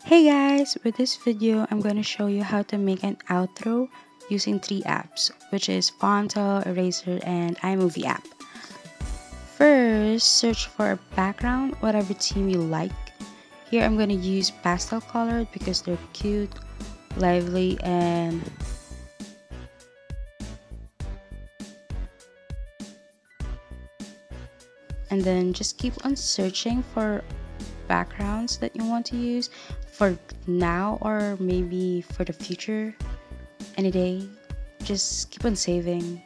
Hey guys, with this video I'm going to show you how to make an outro using three apps, which is Phonto, Eraser, and iMovie app. First, search for a background, whatever theme you like. Here I'm going to use pastel colored because they're cute, lively, and then just keep on searching for backgrounds that you want to use for now or maybe for the future. Any day, just keep on saving.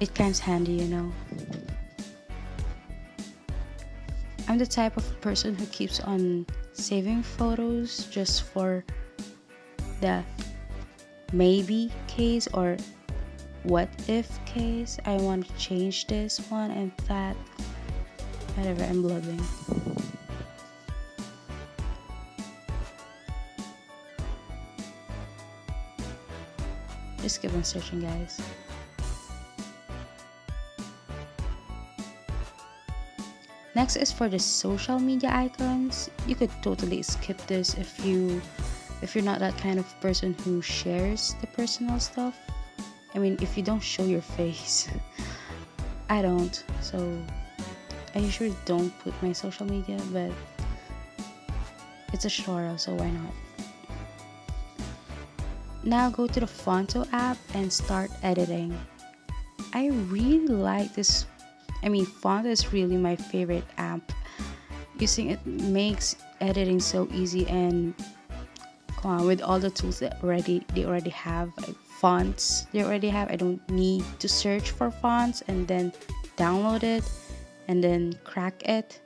It comes handy, you know. I'm the type of person who keeps on saving photos just for the maybe case or what if case. I want to change this one and that. Whatever, I'm blubbing. Just keep on searching, guys. Next is for the social media icons. You could totally skip this if you're not that kind of person who shares the personal stuff. I mean, if you don't show your face. I don't, so I usually don't put my social media, but it's a tutorial, so why not? Now go to the Phonto app and start editing. I really like this. I mean, Phonto is really my favorite app. Using it makes editing so easy, and come on, with all the tools that they already have, like fonts they already have. I don't need to search for fonts and then download it and then crack it.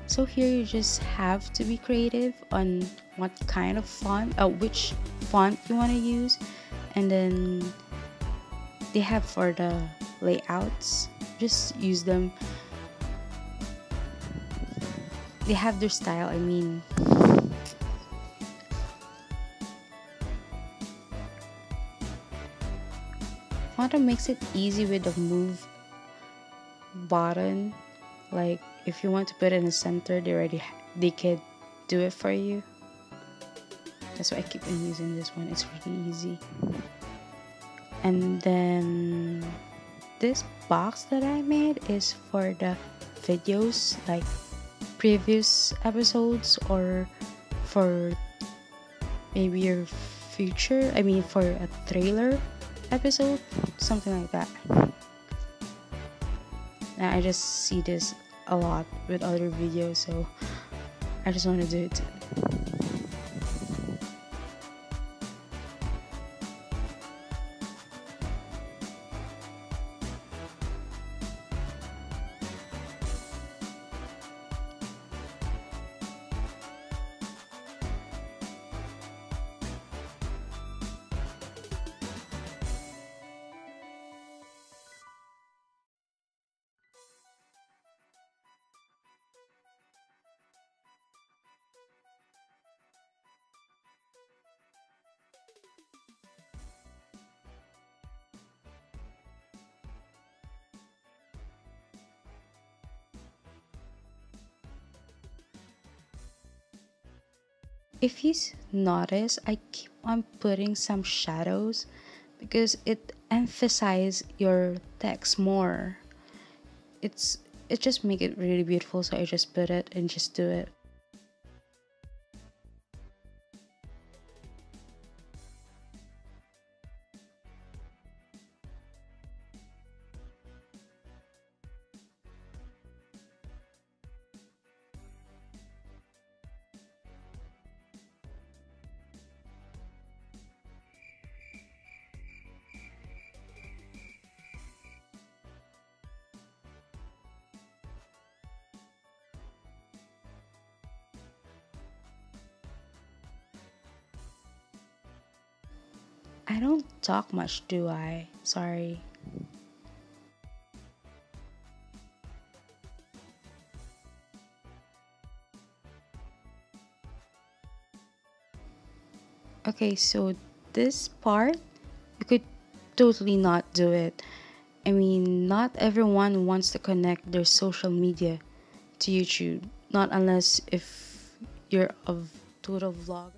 So here you just have to be creative on what kind of font, which font you want to use, and then they have for the layouts. Just use them. They have their style. I mean, Phonto makes it easy with the move button. Like if you want to put it in the center, they can do it for you. That's why I keep on using this one. It's really easy. And then this box that I made is for the videos, like previous episodes or for maybe your future. I mean, for a trailer episode, something like that. Now I just see this a lot with other videos, so I just want to do it too. If you notice, I keep on putting some shadows because it emphasizes your text more. It just make it really beautiful, so I just put it and just do it. I don't talk much, do I? Sorry. Okay, so this part, you could totally not do it. I mean, not everyone wants to connect their social media to YouTube, not unless if you're a total vlogger.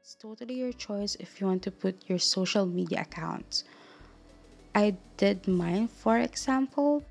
It's totally your choice if you want to put your social media accounts. I did mine, for example.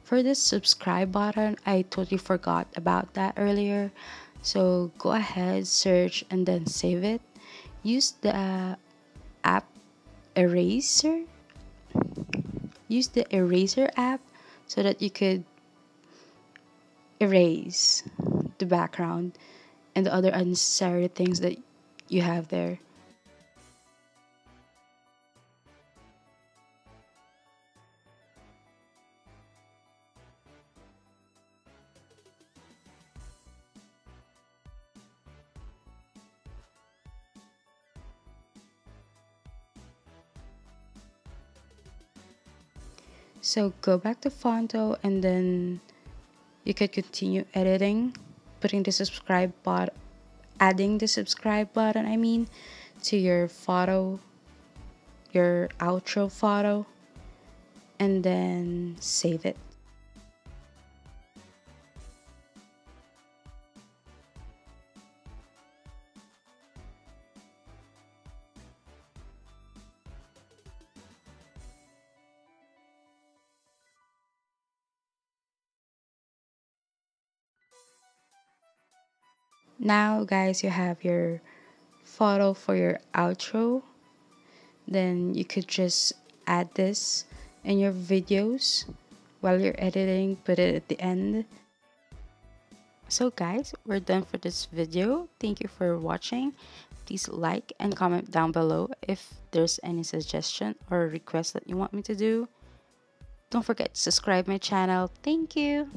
For this subscribe button, I totally forgot about that earlier. So go ahead, search, and then save it. Use the app eraser. Use the eraser app so that you could erase the background and the other unnecessary things that you have there. So go back to Phonto and then you could continue editing, putting the subscribe button, adding the subscribe button, I mean, to your photo, your outro photo, and then save it. Now, guys, you have your photo for your outro. Then you could just add this in your videos while you're editing, put it at the end. So guys, we're done for this video. Thank you for watching. Please like and comment down below if there's any suggestion or request that you want me to do. Don't forget to subscribe my channel. Thank you.